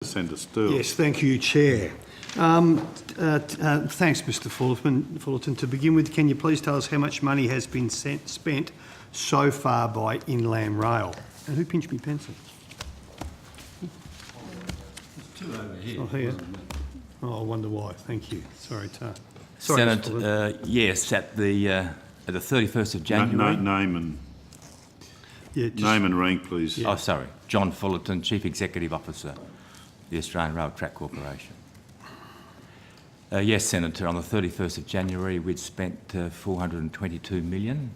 Senator Steele. Yes, thank you, Chair. Thanks, Mr Fullerton. To begin with, can you please tell us how much money has been spent so far by Inland Rail? And who pinched me pencil? Two over here. Oh, here. Oh, I wonder why. Thank you. Sorry, Tar. Sorry, Senator, yes, at the 31st of January. Name and rank, please. Oh, sorry. John Fullerton, Chief Executive Officer, the Australian Rail Track Corporation. Yes, Senator, on the 31st of January we'd spent 422 million.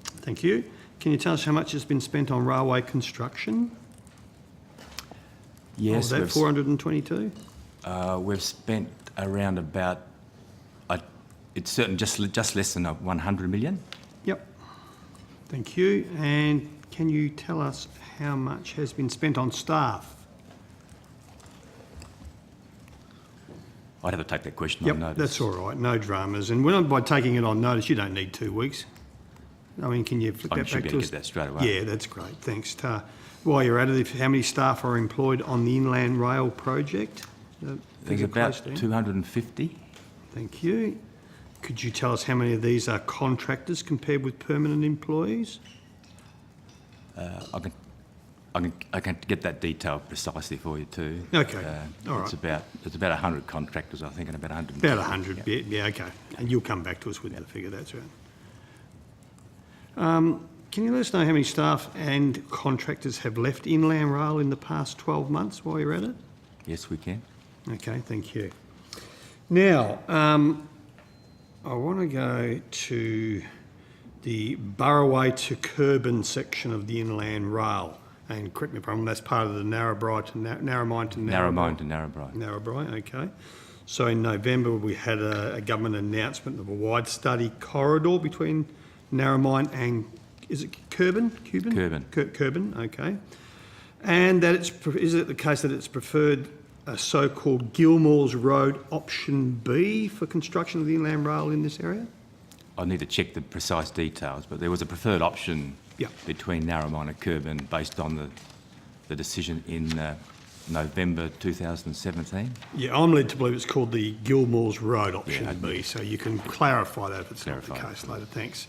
Thank you. Can you tell us how much has been spent on railway construction? Yes. Was that 422? We've spent around about, it's certain just less than 100 million. Yep. Thank you. And can you tell us how much has been spent on staff? I'd have to take that question Yep, on notice. that's all right. No dramas. And by taking it on notice, you don't need 2 weeks. I mean, can you flick I that should back be to able us? to get that straight away. Yeah, that's great. Thanks, Tar. While you're at it, how many staff are employed on the Inland Rail project? There's about 250. Thank you. Could you tell us how many of these are contractors compared with permanent employees? I can get that detail precisely for you too. Okay, all It's right. about 100 contractors, I think, and about 100. About 100, yeah, okay. And you'll come back to us with the figure, that's right. Can you let us know how many staff and contractors have left Inland Rail in the past 12 months while you're at it? Yes, we can. Okay, thank you. Now, I want to go to the Burraway to Kirban section of the Inland Rail. And correct me if I'm wrong, that's part of the Narrabri to Narromine to Narromine to Narrabri. Narrabri, okay. So in November we had a government announcement of a wide study corridor between Narromine and, is it Kirban? Kirban. Kirban, okay. And that is it the case that it's preferred a so-called Gilmore's Road option B for construction of the Inland Rail in this area? I need to check the precise details, but there was a preferred option between Narromine and Kirban based on the decision in November 2017. Yeah, I'm led to believe it's called the Gilmore's Road option B, so you can clarify that if it's not the case later. Thanks.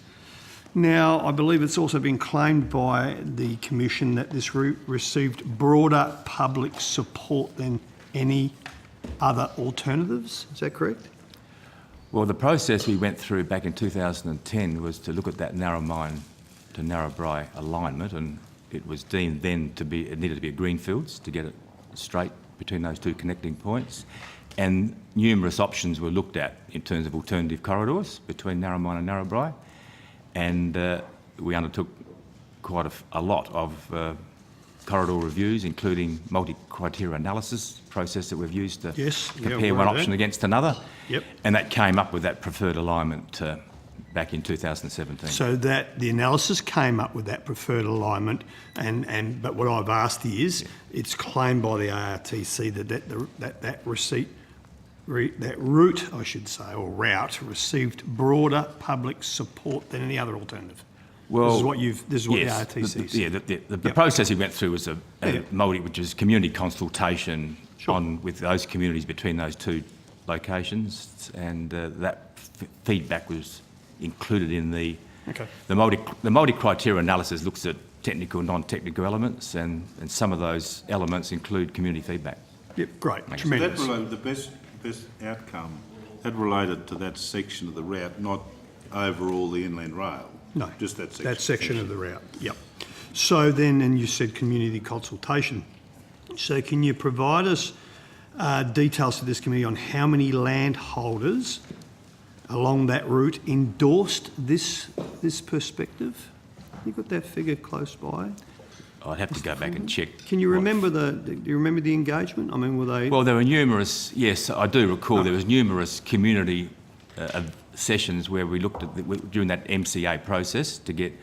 Now, I believe it's also been claimed by the Commission that this route received broader public support than any other alternatives. Is that correct? Well, the process we went through back in 2010 was to look at that Narromine to Narrabri alignment, and it was deemed then to be, it needed to be a greenfields to get it straight between those two connecting points. And numerous options were looked at in terms of alternative corridors between Narromine and Narrabri. And we undertook quite a lot of corridor reviews, including multi-criteria analysis process that we've used to compare one option against another. Yep. And that came up with that preferred alignment back in 2017. So that the analysis came up with that preferred alignment, but what I've asked is, it's claimed by the ARTC that route, I should say, or route, received broader public support than any other alternative. Well, this is what the ARTC said. The process we went through was which is community consultation with those communities between those two locations, and that feedback was included in the multi-criteria analysis. Looks at technical and non-technical elements, and some of those elements include community feedback. Yep, great, So tremendous. that related, the best outcome, that related to that section of the route, not overall the Inland Rail. No, just that section. That section of the route, yep. So then, and you said community consultation. So can you provide us details to this committee on how many landholders along that route endorsed this perspective? You got that figure close by? I'd have to go back and check. Can you remember do you remember the engagement? I mean, were they? Well, there were numerous. Yes, I do recall. There was numerous community sessions where we looked at during that MCA process to get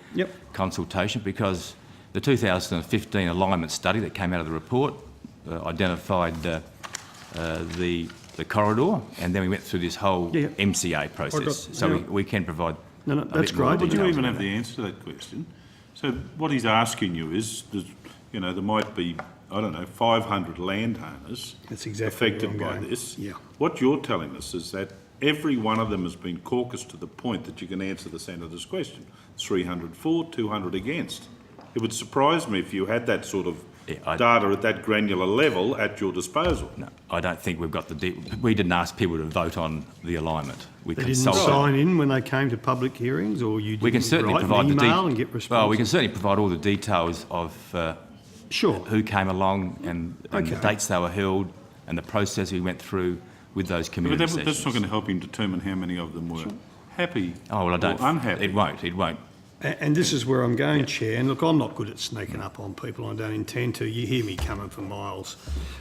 consultation, because the 2015 alignment study that came out of the report identified the corridor, and then we went through this whole MCA process. So we can provide. No, that's great. Would you even have the answer to that question? So what he's asking you is, there might be I don't know, 500 landowners That's exactly where affected I'm by going. this. Yeah. What you're telling us is that every one of them has been caucused to the point that you can answer the senator's question. 300 for, 200 against. It would surprise me if you had that sort of data at that granular level at your disposal. No, I don't think we've got we didn't ask people to vote on the alignment. We They didn't consulted. sign in when they came to public hearings, or you We can didn't certainly write an provide the email and get responses? Well, we can certainly provide all the details of Sure. who came along and the Okay. dates they were held and the process we went through with those But community that's sessions. not going to help him determine how many of them were happy Oh, well, I don't. or unhappy. It won't. It won't. And this is where I'm going, Chair, and look, I'm not good at sneaking up on people, I don't intend to, you hear me coming for miles.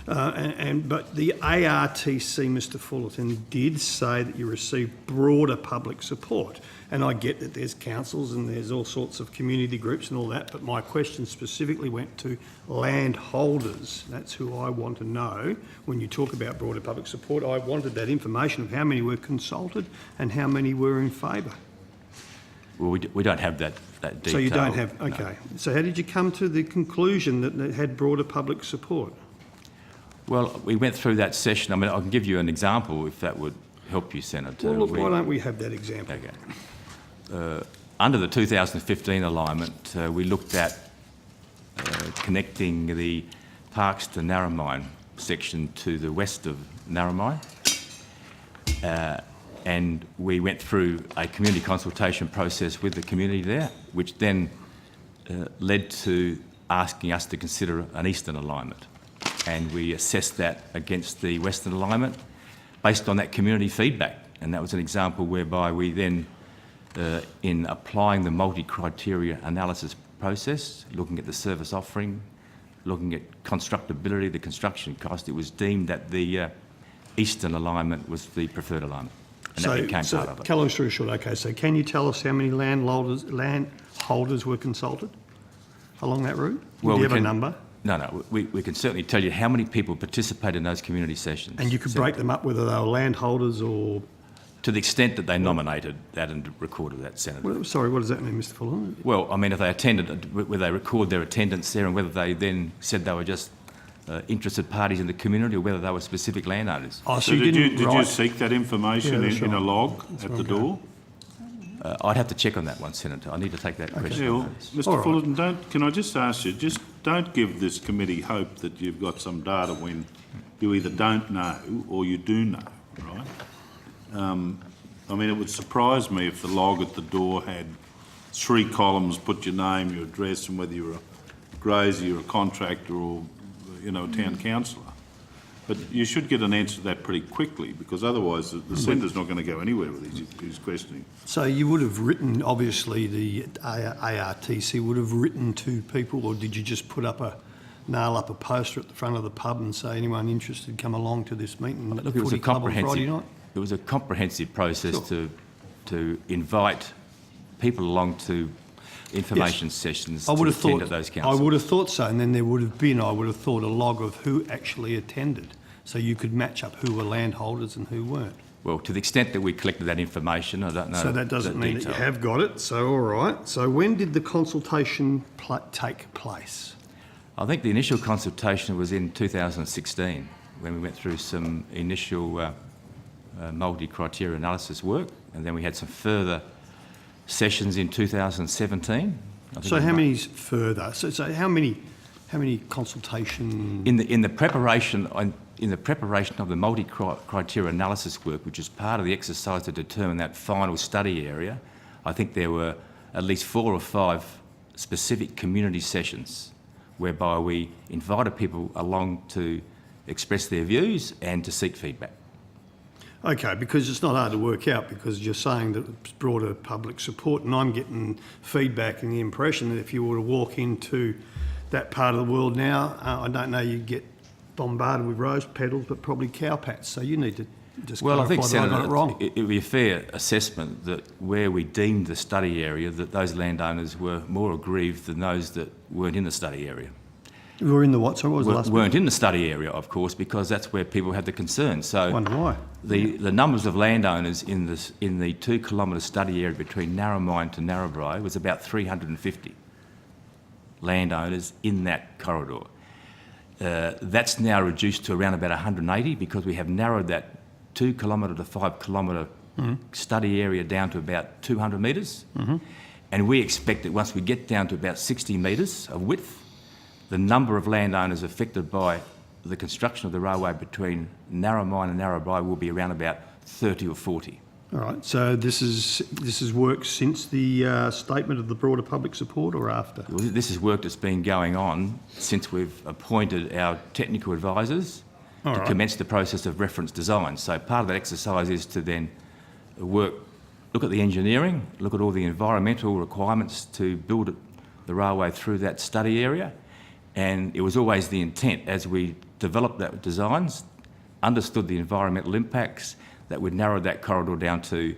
But the ARTC, Mr Fullerton, did say that you received broader public support, and I get that there's councils and there's all sorts of community groups and all that, but my question specifically went to landholders. That's who I want to know. When you talk about broader public support, I wanted that information of how many were consulted and how many were in favour. Well, we don't have that detail. So you don't have, no. okay. So how did you come to the conclusion that it had broader public support? Well, we went through that session. I mean, I can give you an example if that would help you, Senator. Well, look, why don't we have that example? Okay. Under the 2015 alignment, we looked at connecting the Parks to Narromine section to the west of Narromine. And we went through a community consultation process with the community there, which then led to asking us to consider an eastern alignment. And we assessed that against the western alignment based on that community feedback. And that was an example whereby we then, in applying the multi-criteria analysis process, looking at the service offering, looking at constructability, the construction cost, it was deemed that the eastern alignment was the preferred alignment. And that became part of it. Cut long story short, okay, so can you tell us how many landholders were consulted along that route? Do you have a number? No, we can certainly tell you how many people participated in those community sessions. And you could break them up whether they were landholders or... To the extent that they nominated that and recorded that, Senator. Well, sorry, what does that mean, Mr Fuller? Well, I mean, if they attended, whether they record their attendance there and whether they then said they were just interested parties in the community or whether they were specific landowners. Oh, So did you write- seek that information Yeah, that's in a right. log That's at where the I'm going. door? I'd have to check on that one, Senator. I need to take that question Yeah, on well, notice. Mr All right. Fullerton, can I just ask you, just don't give this committee hope that you've got some data when you either don't know or you do know, right? I mean, it would surprise me if the log at the door had 3 columns, put your name, your address, and whether you're a grazier, a contractor, or, you know, a town councillor. But you should get an answer to that pretty quickly, because otherwise the senator's not going to go anywhere with his questioning. So you would have written, obviously, the ARTC would have written to people, or did you just nail up a poster at the front of the pub and say, anyone interested, come along to this meeting at the Look, it was a footy club on Friday comprehensive. night? It was a comprehensive process Sure. to invite people along to information sessions to attend at those councils. I would have thought so, and then there would have been, I would have thought, a log of who actually attended, so you could match up who were landholders and who weren't. Well, to the extent that we collected that information, I don't know. So that doesn't mean that you detail. have got it, so all right. So when did the consultation take place? I think the initial consultation was in 2016 when we went through some initial multi-criteria analysis work, and then we had some further sessions in 2017. So how many's further? So how many consultation? In the preparation of the multi-criteria analysis work, which is part of the exercise to determine that final study area, I think there were at least 4 or 5 specific community sessions whereby we invited people along to express their views and to seek feedback. Okay, because it's not hard to work out, because you're saying that it's broader public support, and I'm getting feedback and the impression that if you were to walk into that part of the world now, I don't know, you get bombarded with rose petals, but probably cowpats. So you need to just Well, I clarify think, that I got it Senator, wrong. it would be a fair assessment that where we deemed the study area, that those landowners were more aggrieved than those that weren't in the study area. We were in the what? Sorry, what was the last Weren't in the study area, of course, because that's where people had the concern. So Wonder why. the numbers of landowners in the 2 kilometre study area between Narromine to Narrabri was about 350 landowners in that corridor. That's now reduced to around about 180 because we have narrowed that 2 kilometre to 5 kilometre study area down to about 200 metres. And we expect that once we get down to about 60 metres of width, the number of landowners affected by the construction of the railway between Narromine and Narrabri will be around about 30 or 40. All right, so this is work since the statement of the broader public support or after? Well, this is work that's been going on since we've appointed our technical advisors to commence the process of reference design. So part of that exercise is to then look at the engineering, look at all the environmental requirements to build the railway through that study area. And it was always the intent as we developed that designs, understood the environmental impacts, that we'd narrow that corridor down to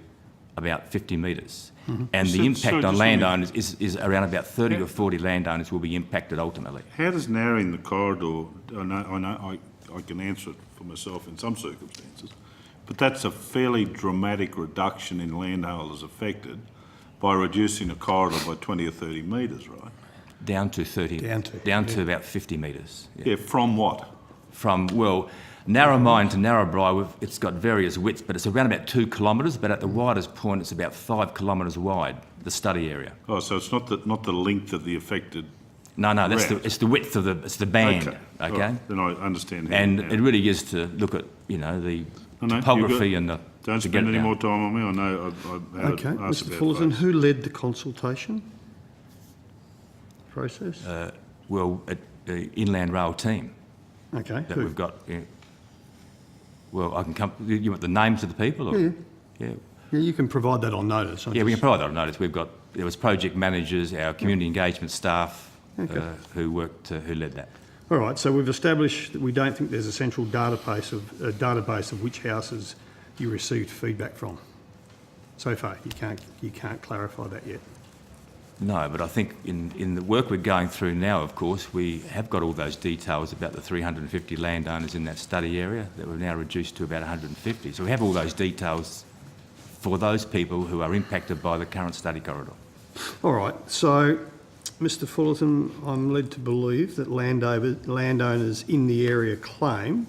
about 50 metres. And the impact on landowners is around about 30 or 40 landowners will be impacted ultimately. How does narrowing the corridor, I can answer it for myself in some circumstances, but that's a fairly dramatic reduction in landholders affected by reducing a corridor by 20 or 30 metres, right? Down to 30. Down to about 50 metres. Yeah, from what? From, well, Narromine to Narrabri, it's got various widths, but it's around about 2 kilometres, but at the widest point it's about 5 kilometres wide, the study area. Oh, so it's not the length of the affected... No, it's the width of it's the band, okay? Right, then I understand. And it really is to look at, the topography and the... Don't spend any more time on me, I know I had Okay, asked Mr about Fullerton, both. who led the consultation process? The Inland Rail team Okay, that who? we've got. Well, I can come... You want the names of the people? Or? Yeah, you can provide that on notice. We can provide that on notice. There was project managers, our community engagement staff who led that. All right, so we've established that we don't think there's a central database of which houses you received feedback from. So far, you can't clarify that yet. No, but I think in the work we're going through now, of course, we have got all those details about the 350 landowners in that study area that we've now reduced to about 150. So we have all those details for those people who are impacted by the current study corridor. All right, so Mr Fullerton, I'm led to believe that landowners in the area claim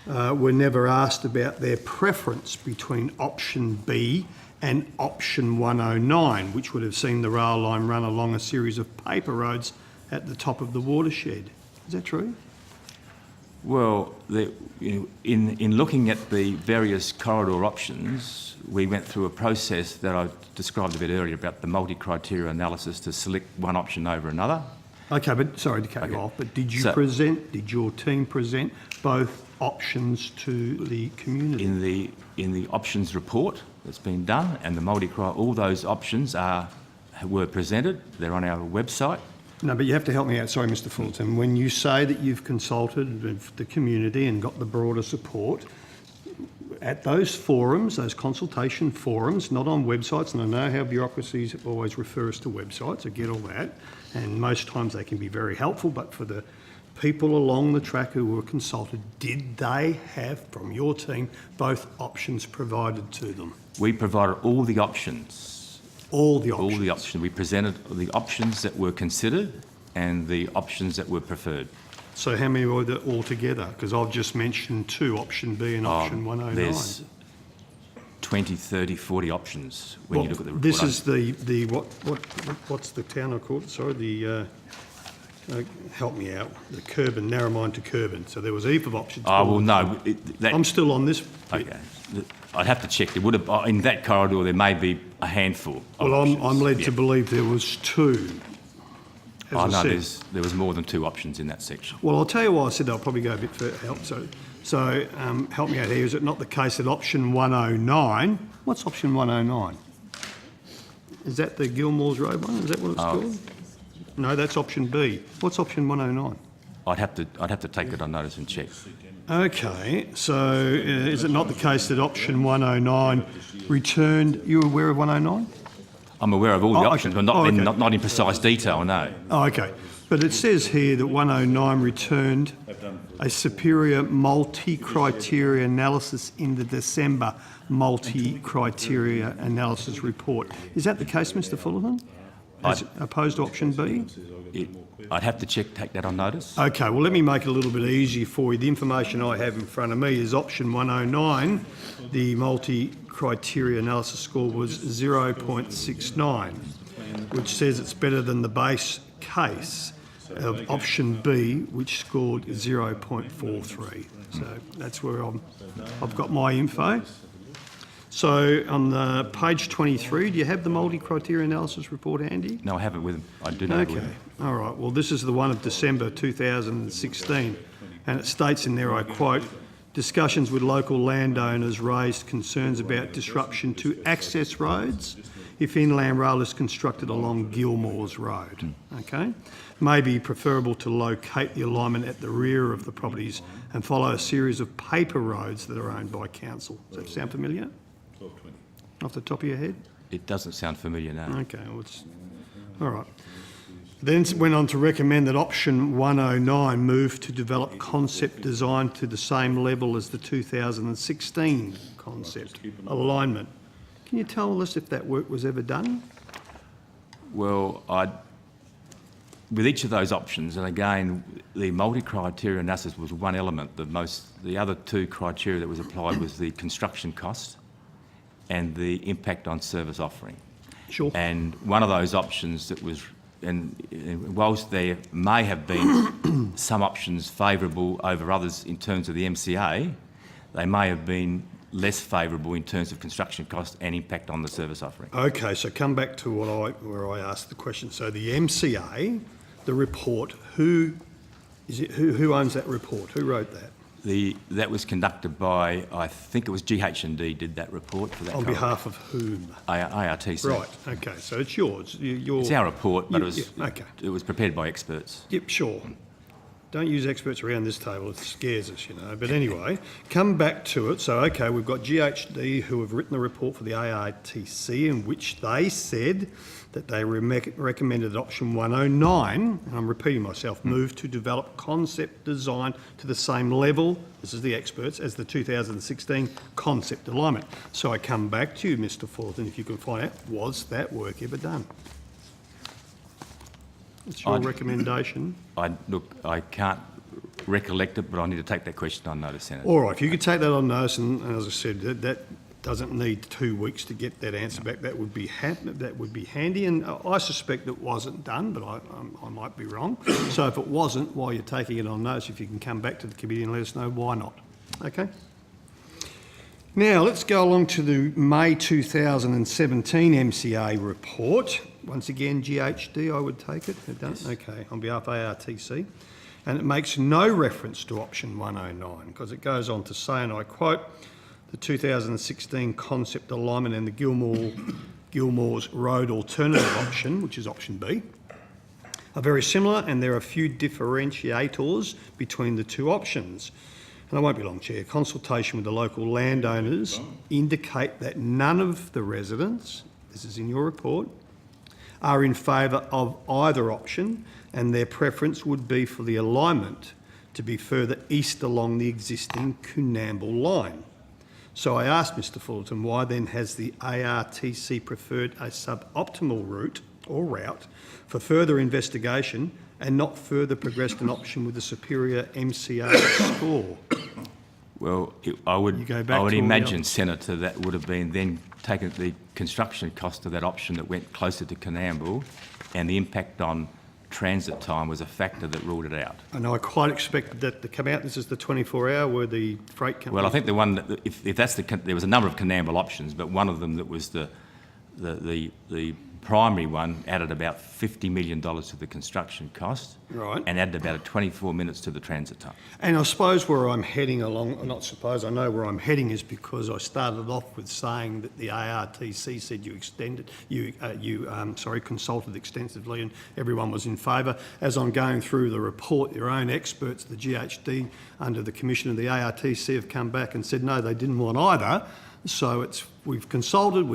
were never asked about their preference between option B and option 109, which would have seen the rail line run along a series of paper roads at the top of the watershed. Is that true? Well, in looking at the various corridor options, we went through a process that I described a bit earlier about the multi-criteria analysis to select one option over another. Okay, but sorry to cut you off, but did your team present both options to the community? In the options report that's been done and the all those options were presented. They're on our website. No, but you have to help me out. Sorry, Mr Fullerton. When you say that you've consulted with the community and got the broader support, at those forums, those consultation forums, not on websites, and I know how bureaucracies always refer us to websites, I get all that, and most times they can be very helpful, but for the people along the track who were consulted, did they have, from your team, both options provided to them? We provided all the options. All the options? All the options. We presented the options that were considered and the options that were preferred. So how many were there altogether? Because I've just mentioned two, option B and option 109. There's 20, 30, 40 options when you look at the report. This is what's the town I called it? Sorry, help me out. The Kirban, Narromine to Kirban. So there was a heap of options. Oh, well, no. I'm still on this bit. Okay. I'd have to check. There would have, in that corridor, there may be a handful of Well, options. I'm led to believe there was two. There was more than two options in that section. Well, I'll tell you why I said I'll probably go a bit further help. So help me out here. Is it not the case that option 109, what's option 109? Is that the Gilmore's Road one? Is that what it's called? No, that's option B. What's option 109? I'd have to take it on notice and check. Okay, so is it not the case that option 109 returned? You aware of 109? I'm aware of all the options, okay. but not in precise detail, no. Oh, okay. But it says here that 109 returned a superior multi-criteria analysis in the December multi-criteria analysis report. Is that the case, Mr Fullerton? As opposed to option B? I'd have to take that on notice. Okay, well, let me make it a little bit easier for you. The information I have in front of me is option 109. The multi-criteria analysis score was 0.69, which says it's better than the base case of option B, which scored 0.43. So that's where I've got my info. So on the page 23, do you have the multi-criteria analysis report handy? No, I haven't with them. I do know. Okay, all right. Well, this is the one of December 2016, and it states in there, I quote, "Discussions with local landowners raised concerns about disruption to access roads if inland rail is constructed along Gilmore's Road." Okay? May be preferable to locate the alignment at the rear of the properties and follow a series of paper roads that are owned by council. Does that sound familiar? Off the top of your head? It doesn't sound familiar now. Okay, well, it's, all right. Then it went on to recommend that option 109 move to develop concept design to the same level as the 2016 concept alignment. Can you tell us if that work was ever done? Well, with each of those options, and again, the multi-criteria analysis was one element. The other two criteria that was applied was the construction cost and the impact on service offering. Sure. And one of those options that was, and whilst there may have been some options favourable over others in terms of the MCA, they may have been less favourable in terms of construction cost and impact on the service offering. Okay, so come back to where I asked the question. So the MCA, the report, who owns that report? Who wrote that? That was conducted by, I think it was GH&D did that report for that. On behalf of whom? ARTC. Right, okay, so it's yours. It's our report, but okay. it was prepared by experts. Yep, sure. Don't use experts around this table, it scares us, you know. But anyway, come back to it. So, okay, we've got GHD who have written the report for the ARTC in which they said that they recommended option 109, and I'm repeating myself, move to develop concept design to the same level, this is the experts, as the 2016 concept alignment. So I come back to you, Mr. Fullerton, if you can find out, was that work ever done? It's your recommendation. Look, I can't recollect it, but I need to take that question on notice, Senator. All right, if you could take that on notice, and as I said, that doesn't need 2 weeks to get that answer back. That would be handy, and I suspect it wasn't done, but I might be wrong. So if it wasn't, while you're taking it on notice, if you can come back to the committee and let us know why not. Okay. Now let's go along to the May 2017 MCA report. Once again, GHD, I would take it. Yes. Okay, on behalf of ARTC. And it makes no reference to option 109 because it goes on to say, and I quote, the 2016 concept alignment and the Gilmore's Road alternative option, which is option B, are very similar, and there are a few differentiators between the two options. And I won't be long, Chair. Consultation with the local landowners indicate that none of the residents, this is in your report, are in favour of either option, and their preference would be for the alignment to be further east along the existing Coonamble line. So I asked Mr. Fullerton, why then has the ARTC preferred a suboptimal route for further investigation and not further progressed an option with a superior MCA score? Well, I would imagine, Senator, that would have been then taken the construction cost of that option that went closer to Coonamble, and the impact on transit time was a factor that ruled it out. And I quite expected that to come out. This is the 24-hour where the freight company... Well, I think the one that, if that's there was a number of Coonamble options, but one of them that was the primary one added about $50 million to the construction cost, right, and added about 24 minutes to the transit time. And I suppose where I'm heading along, not suppose, I know where I'm heading is because I started off with saying that the ARTC said you consulted extensively and everyone was in favour. As I'm going through the report, your own experts, the GHD under the commission of the ARTC, have come back and said no, they didn't want either. So we've consulted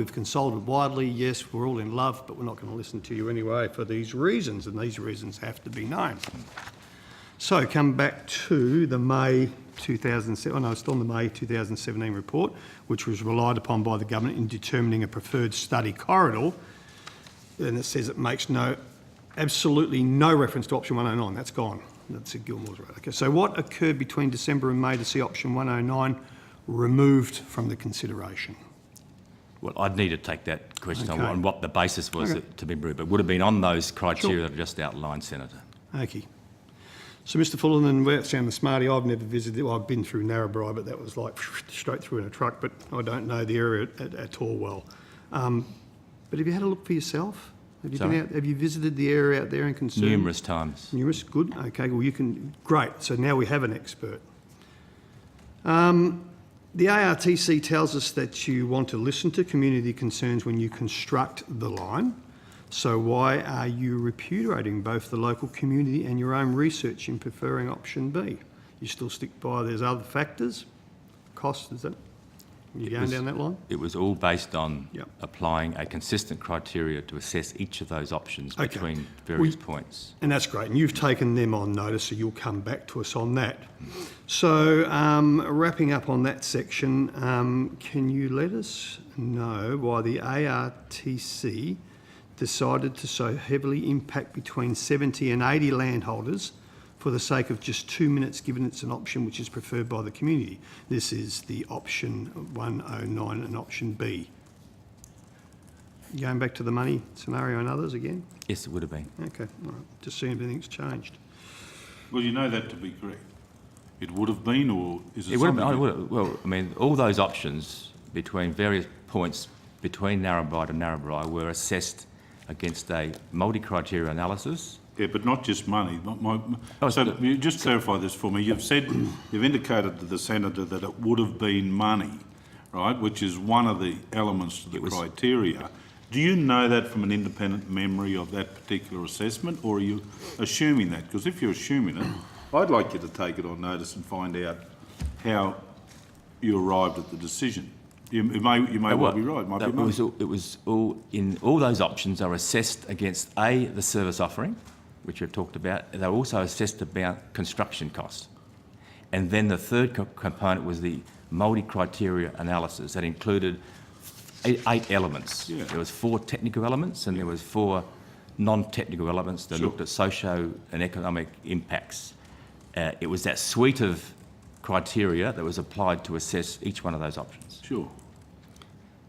widely. Yes, we're all in love, but we're not going to listen to you anyway for these reasons, and these reasons have to be known. So come back to the May 2007, still on the May 2017 report, which was relied upon by the government in determining a preferred study corridor. And it says it makes no absolutely no reference to option 109. That's gone. That's at Gilmore's Road. Okay, so what occurred between December and May to see option 109 removed from the consideration? Well, I'd need to take that question Okay. on what the basis was Okay. to be approved. It would have been on those criteria Sure. that I just outlined, Senator. Okay. So, Mr. Fullerton, without sounding smarty, I've never visited, well, I've been through Narrabri, but that was like straight through in a truck, but I don't know the area at all well. But have you had a look for yourself? Have you Sorry? have you visited the area out there and concerned? Numerous times. Numerous, good. Okay, well, great. So now we have an expert. The ARTC tells us that you want to listen to community concerns when you construct the line. So why are you repudiating both the local community and your own research in preferring option B? You still stick by there's other factors? Cost, is that? You going down that line? It was all based on Yep. applying a consistent criteria to assess each of those options Okay. between various points. And that's great. And you've taken them on notice, so you'll come back to us on that. So, wrapping up on that section, can you let us know why the ARTC decided to so heavily impact between 70 and 80 landholders for the sake of just 2 minutes, given it's an option which is preferred by the community? This is the option 109 and option B. Going back to the money scenario and others again? Yes, it would have been. Okay, all right. Just seeing if anything's changed. Well, you know that to be correct. It would have been, or is it It would have been, something? well, I mean, all those options between various points between Narrabri and Narrabri were assessed against a multi-criteria analysis. Yeah, but not just money. Oh, So so- you just clarify this for me. You've indicated to the senator that it would have been money, right, which is one of the elements to the criteria. Do you know that from an independent memory of that particular assessment, or are you assuming that? Because if you're assuming it, I'd like you to take it on notice and find out how you arrived at the decision. You may well be right. It might be money. It was all those options are assessed against the service offering, which we've talked about. They're also assessed about construction costs. And then the third component was the multi-criteria analysis that included eight elements. Yeah. There was 4 technical elements and there was 4 non-technical elements that Sure. looked at socio and economic impacts. It was that suite of criteria that was applied to assess each one of those options. Sure.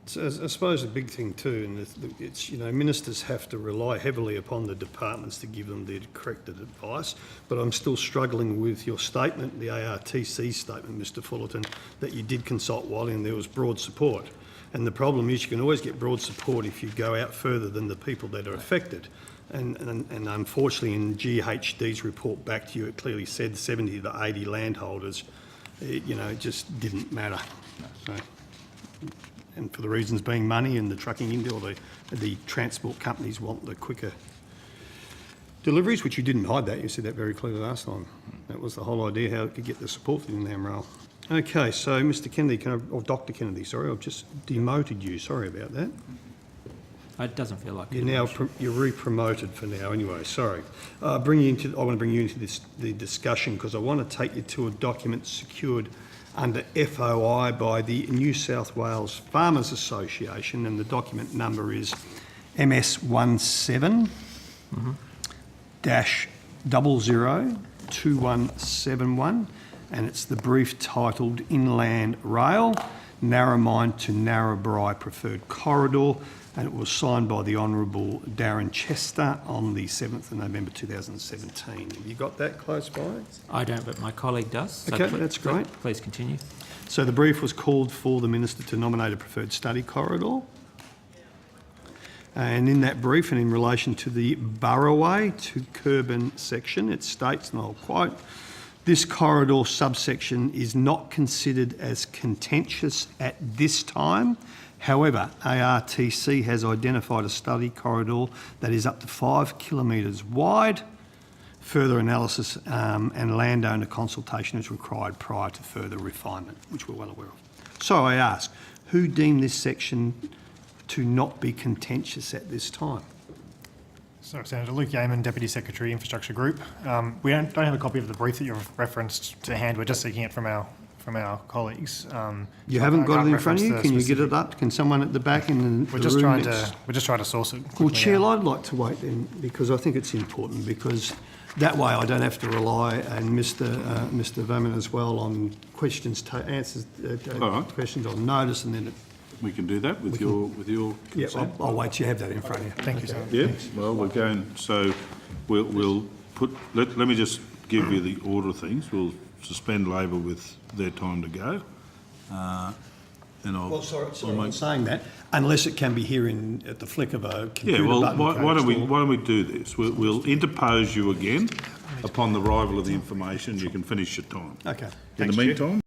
So I suppose a big thing too, and it's, you know, ministers have to rely heavily upon the departments to give them the correct advice, but I'm still struggling with your statement, the ARTC statement, Mr Fullerton, that you did consult Wiley and there was broad support. And the problem is you can always get broad support if you go out further than the people that are affected. And unfortunately in GHD's report back to you, it clearly said 70 to 80 landholders, it just didn't matter. So, and for the reasons being money and the trucking industry, or the transport companies want the quicker deliveries, which you didn't hide that. You said that very clearly last time. That was the whole idea, how it could get the support for the NAMRAIL. Okay, so Mr Kennedy, or Dr Kennedy, sorry, I've just demoted you. Sorry about that. It doesn't feel like You're now you're re-promoted for now anyway, sorry. I want to bring you into the discussion because I want to take you to a document secured under FOI by the New South Wales Farmers Association, and the document number is MS17-002171, and it's the brief titled Inland Rail, Narromine to Narrabri Preferred Corridor, and it was signed by the Honourable Darren Chester on the 7th of November 2017. Have you got that close by? I don't, but my colleague does. So Okay, that's great. Please continue. So the brief was called for the Minister to nominate a preferred study corridor. And in that brief, and in relation to the Burraway to Kirban section, it states, and I'll quote, "This corridor subsection is not considered as contentious at this time. However, ARTC has identified a study corridor that is up to 5 kilometres wide. Further analysis and landowner consultation is required prior to further refinement," which we're well aware of. So I ask, who deemed this section to not be contentious at this time? Sorry, Senator Luke Yeaman, Deputy Secretary, Infrastructure Group. We don't have a copy of the brief that you've referenced to hand. We're just seeking it from our from our colleagues. You so haven't I got it can't in front of you? reference the Can you get specific- it up? Can someone at the back in the We're the just room trying next- to, we're just trying to source it Well, quickly Chair, now. I'd like to wait then, because I think it's important, because that way I don't have to rely, and Mr Verman as well, on questions, All right. questions on notice, and then, We can do that with your yeah, consent. I'll wait till you have that in front of you. Thank you, sir. Yeah, well, we're going, so we'll put, let me just give you the order of things. We'll suspend Labor with their time to go. And I'll. Well, sorry, I'll I'm make- saying that, unless it can be here at the flick of a Yeah, computer well, button. why don't Coach, or- why don't we do this? We'll interpose you again upon the arrival of the information. You can finish your time. Okay. In the meantime,